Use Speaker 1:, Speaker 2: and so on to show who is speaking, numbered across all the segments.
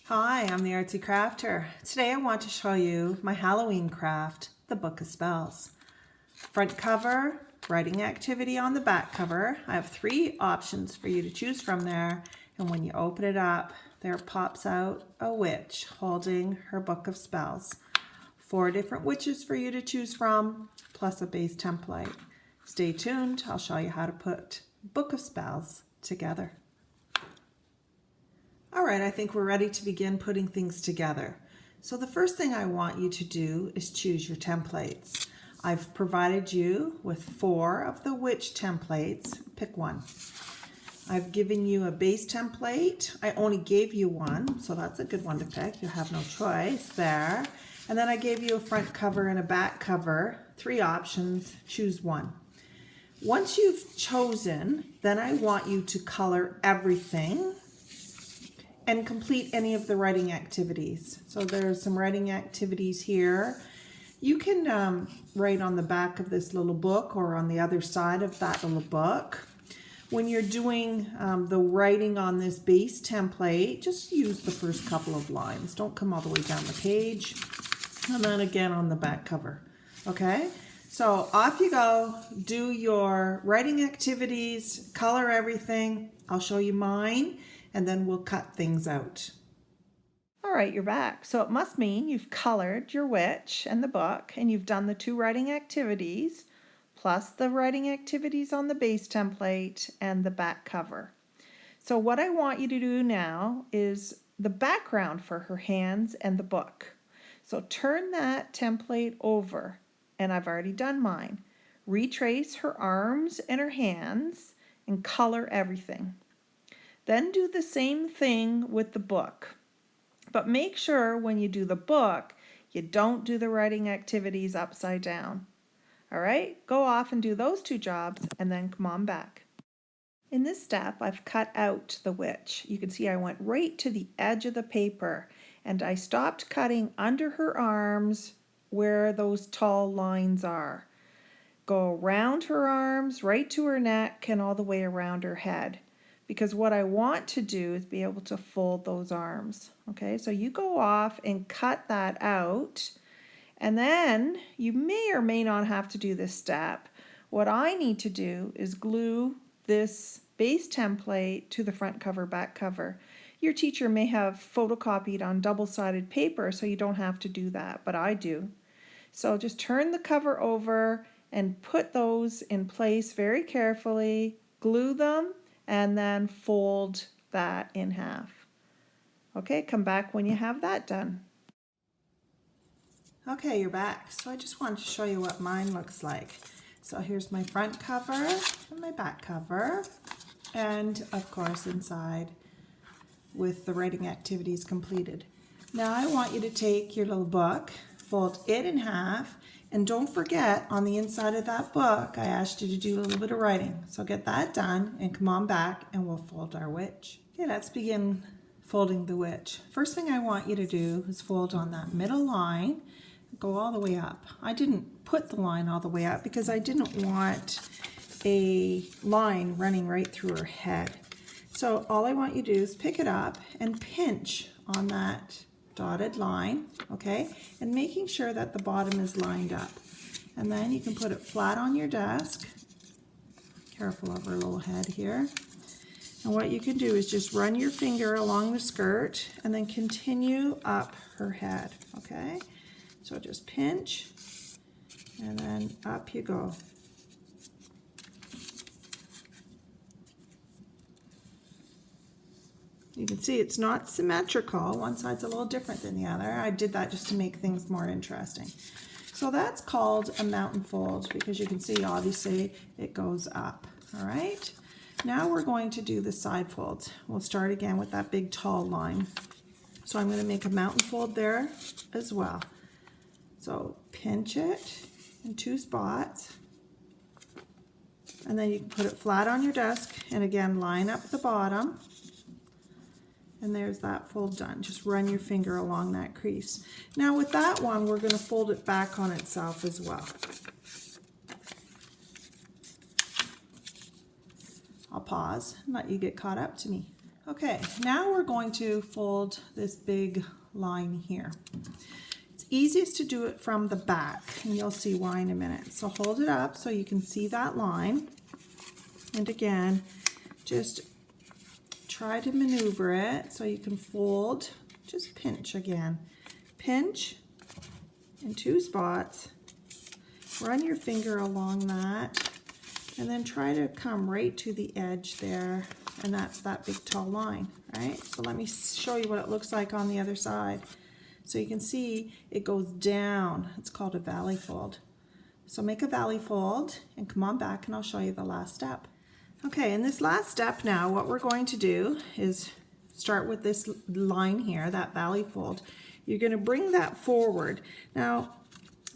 Speaker 1: Hi, I'm the Artsy Crafter. Today I want to show you my Halloween craft, the Book of Spells. Front cover, writing activity on the back cover. I have 3 options for you to choose from there, and when you open it up, there pops out a witch holding her Book of Spells. 4 different witches for you to choose from, plus a base template. Stay tuned, I'll show you how to put Book of Spells together. All right, I think we're ready to begin putting things together. So the first thing I want you to do is choose your templates. I've provided you with 4 of the witch templates. Pick one. I've given you a base template. I only gave you one, so that's a good one to pick. You have no choice there. And then I gave you a front cover and a back cover. 3 options, choose one. Once you've chosen, then I want you to color everything and complete any of the writing activities. So there's some writing activities here. You can write on the back of this little book or on the other side of that little book. When you're doing the writing on this base template, just use the first couple of lines. Don't come all the way down the page. And then again on the back cover. Okay? So off you go. Do your writing activities, color everything. I'll show you mine, and then we'll cut things out. All right, you're back. So it must mean you've colored your witch and the book, and you've done the 2 writing activities, plus the writing activities on the base template and the back cover. So what I want you to do now is the background for her hands and the book. So turn that template over, and I've already done mine. Retrace her arms and her hands and color everything. Then do the same thing with the book. But make sure when you do the book, you don't do the writing activities upside down. All right, go off and do those 2 jobs and then come on back. In this step, I've cut out the witch. You can see I went right to the edge of the paper and I stopped cutting under her arms where those tall lines are. Go around her arms, right to her neck, and all the way around her head. Because what I want to do is be able to fold those arms. Okay, so you go off and cut that out, and then you may or may not have to do this step. What I need to do is glue this base template to the front cover, back cover. Your teacher may have photocopied on double-sided paper, so you don't have to do that, but I do. So just turn the cover over and put those in place very carefully, glue them, and then fold that in half. Okay, come back when you have that done. Okay, you're back. So I just wanted to show you what mine looks like. So here's my front cover and my back cover, and of course inside with the writing activities completed. Now I want you to take your little book, fold it in half, and don't forget on the inside of that book I asked you to do a little bit of writing. So get that done and come on back and we'll fold our witch. Okay, let's begin folding the witch. First thing I want you to do is fold on that middle line, go all the way up. I didn't put the line all the way up because I didn't want a line running right through her head. So all I want you to do is pick it up and pinch on that dotted line, okay, and making sure that the bottom is lined up. And then you can put it flat on your desk. Careful of her little head here. And what you can do is just run your finger along the skirt and then continue up her head, okay? So just pinch and then up you go. You can see it's not symmetrical. One side's a little different than the other. I did that just to make things more interesting. So that's called a mountain fold because you can see obviously it goes up. All right. Now we're going to do the side folds. We'll start again with that big tall line. So I'm going to make a mountain fold there as well. So pinch it in 2 spots. And then you can put it flat on your desk and again line up the bottom. And there's that fold done. Just run your finger along that crease. Now with that one, we're going to fold it back on itself as well. I'll pause and let you get caught up to me. Okay, now we're going to fold this big line here. It's easiest to do it from the back, and you'll see why in a minute. So hold it up so you can see that line. And again, just try to maneuver it so you can fold. Just pinch again. Pinch in 2 spots. Run your finger along that. And then try to come right to the edge there. And that's that big tall line, right? So let me show you what it looks like on the other side. So you can see it goes down. It's called a valley fold. So make a valley fold and come on back and I'll show you the last step. Okay, in this last step now, what we're going to do is start with this line here, that valley fold. You're going to bring that forward. Now,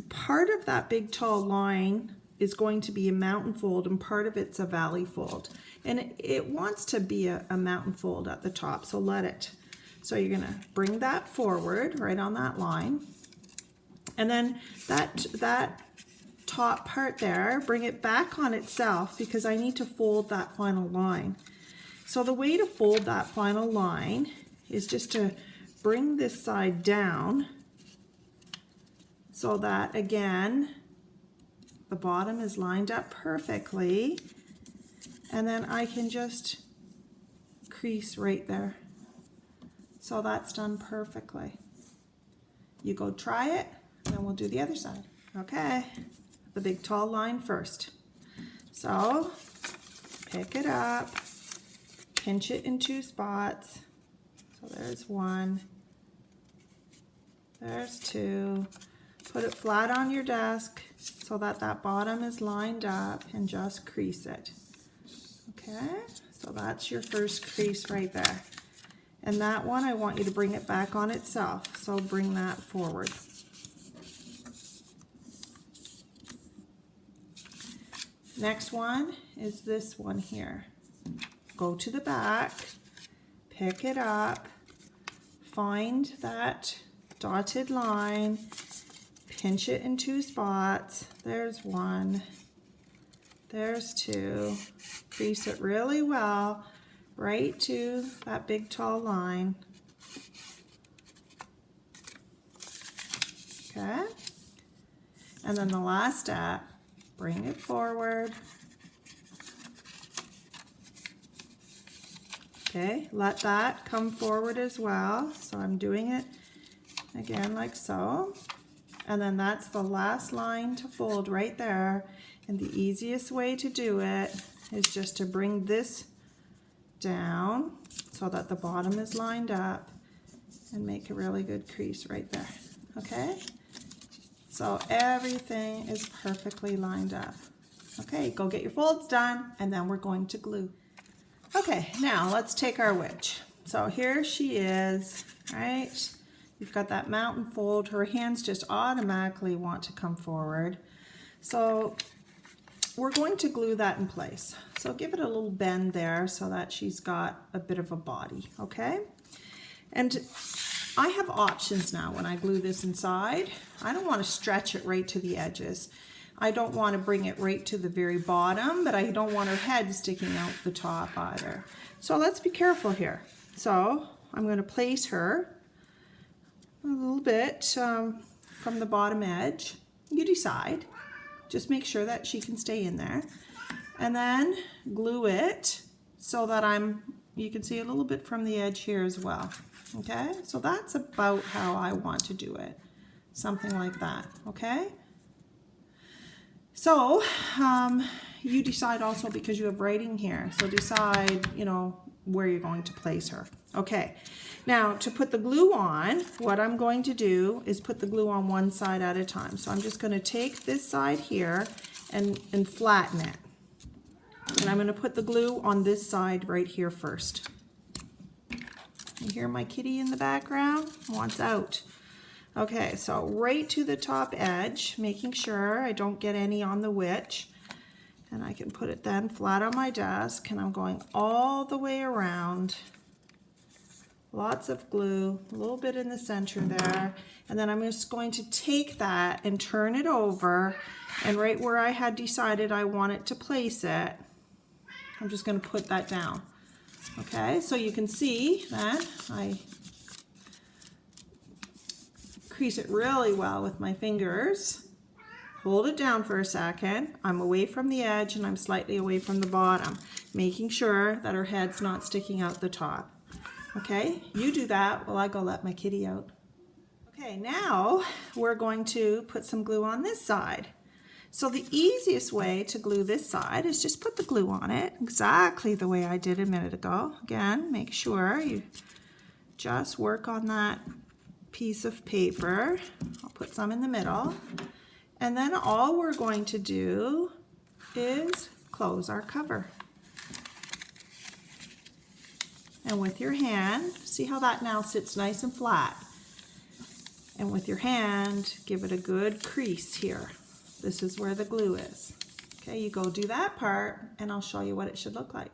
Speaker 1: part of that big tall line is going to be a mountain fold and part of it's a valley fold. And it wants to be a mountain fold at the top, so let it. So you're going to bring that forward right on that line. And then that top part there, bring it back on itself because I need to fold that final line. So the way to fold that final line is just to bring this side down so that, again, the bottom is lined up perfectly, and then I can just crease right there. So that's done perfectly. You go try it, and then we'll do the other side. Okay, the big tall line first. So pick it up, pinch it in 2 spots. So there's 1, there's 2. Put it flat on your desk so that that bottom is lined up and just crease it. Okay, so that's your first crease right there. And that one, I want you to bring it back on itself. So bring that forward. Next one is this one here. Go to the back, pick it up, find that dotted line, pinch it in 2 spots. There's 1, there's 2. Crease it really well right to that big tall line. Okay, and then the last step, bring it forward. Okay, let that come forward as well. So I'm doing it again like so. And then that's the last line to fold right there. And the easiest way to do it is just to bring this down so that the bottom is lined up and make a really good crease right there. Okay? So everything is perfectly lined up. Okay, go get your folds done and then we're going to glue. Okay, now let's take our witch. So here she is, right? You've got that mountain fold. Her hands just automatically want to come forward. So we're going to glue that in place. So give it a little bend there so that she's got a bit of a body, okay? And I have options now when I glue this inside. I don't want to stretch it right to the edges. I don't want to bring it right to the very bottom, but I don't want her head sticking out the top either. So let's be careful here. So I'm going to place her a little bit from the bottom edge. You decide. Just make sure that she can stay in there. And then glue it so that you can see a little bit from the edge here as well. Okay, so that's about how I want to do it. Something like that, okay? So you decide also, because you have writing here, so decide, where you're going to place her. Okay, now to put the glue on, what I'm going to do is put the glue on one side at a time. So I'm just going to take this side here and flatten it. And I'm going to put the glue on this side right here first. You hear my kitty in the background? Wants out. Okay, so right to the top edge, making sure I don't get any on the witch. And I can put it then flat on my desk, and I'm going all the way around. Lots of glue, a little bit in the center there. And then I'm just going to take that and turn it over, and right where I had decided I wanted to place it, I'm just going to put that down. Okay, so you can see that I crease it really well with my fingers. Hold it down for a second. I'm away from the edge and I'm slightly away from the bottom, making sure that her head's not sticking out the top. Okay, you do that while I go let my kitty out. Okay, now we're going to put some glue on this side. So the easiest way to glue this side is just put the glue on it exactly the way I did a minute ago. Again, make sure you just work on that piece of paper. I'll put some in the middle. And then all we're going to do is close our cover. And with your hand, see how that now sits nice and flat. And with your hand, give it a good crease here. This is where the glue is. Okay, you go do that part and I'll show you what it should look like.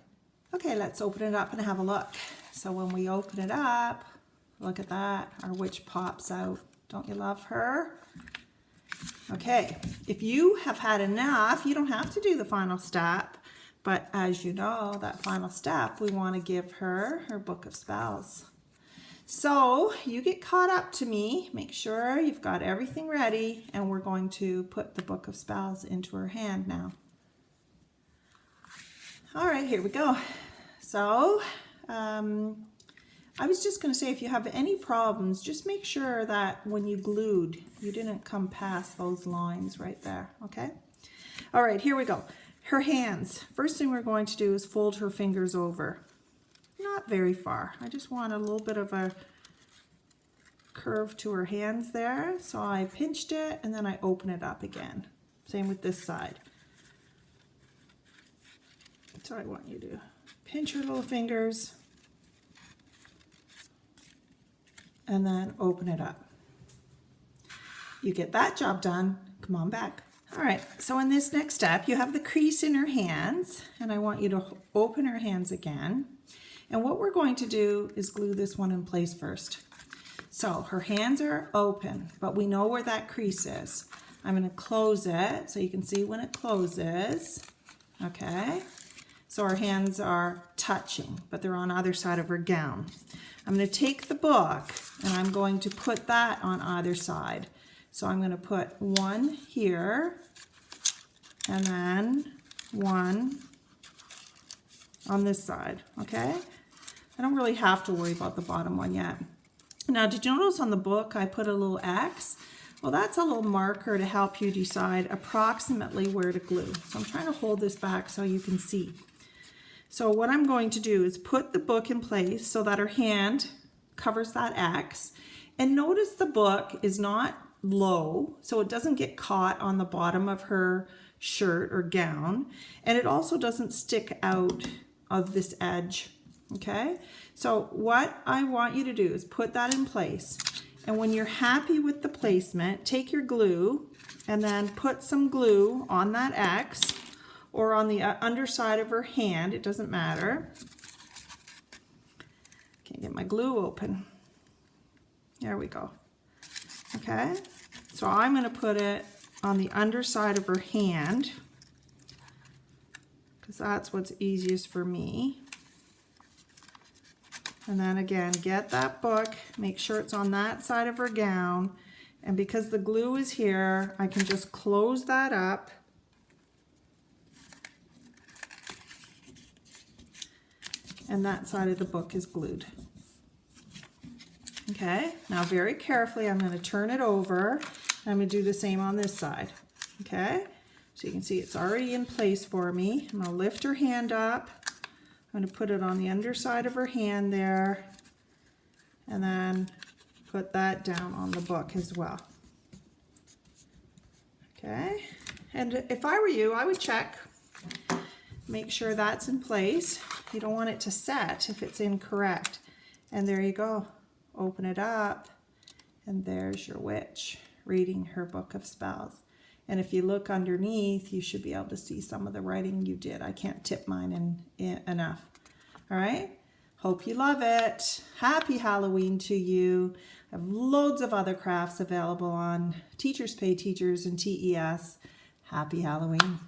Speaker 1: Okay, let's open it up and have a look. So when we open it up, look at that, our witch pops out. Don't you love her? Okay, if you have had enough, you don't have to do the final step, but as you know, that final step, we want to give her her book of spells. So you get caught up to me, make sure you've got everything ready, and we're going to put the book of spells into her hand now. All right, here we go. So I was just going to say, if you have any problems, just make sure that when you glued, you didn't come past those lines right there, okay? All right, here we go. Her hands. First thing we're going to do is fold her fingers over. Not very far. I just want a little bit of a curve to her hands there. So I pinched it and then I open it up again. Same with this side. So I want you to pinch her little fingers and then open it up. You get that job done, come on back. All right, so in this next step, you have the crease in her hands, and I want you to open her hands again. And what we're going to do is glue this one in place first. So her hands are open, but we know where that crease is. I'm going to close it so you can see when it closes. Okay, so her hands are touching, but they're on either side of her gown. I'm going to take the book and I'm going to put that on either side. So I'm going to put one here and then one on this side, okay? I don't really have to worry about the bottom one yet. Now, did you notice on the book I put a little X? Well, that's a little marker to help you decide approximately where to glue. So I'm trying to hold this back so you can see. So what I'm going to do is put the book in place so that her hand covers that X. And notice the book is not low, so it doesn't get caught on the bottom of her shirt or gown. And it also doesn't stick out of this edge, okay? So what I want you to do is put that in place. And when you're happy with the placement, take your glue and then put some glue on that X or on the underside of her hand, it doesn't matter. Can't get my glue open. There we go. Okay, so I'm going to put it on the underside of her hand because that's what's easiest for me. And then again, get that book, make sure it's on that side of her gown, and because the glue is here, I can just close that up. And that side of the book is glued. Okay, now very carefully I'm going to turn it over. I'm going to do the same on this side. Okay, so you can see it's already in place for me. I'm going to lift her hand up. I'm going to put it on the underside of her hand there. And then put that down on the book as well. Okay, and if I were you, I would check. Make sure that's in place. You don't want it to set if it's incorrect. And there you go. Open it up, and there's your witch reading her book of spells. And if you look underneath, you should be able to see some of the writing you did. I can't tip mine in enough. All right? Hope you love it. Happy Halloween to you. I have loads of other crafts available on Teachers Pay Teachers and TES. Happy Halloween.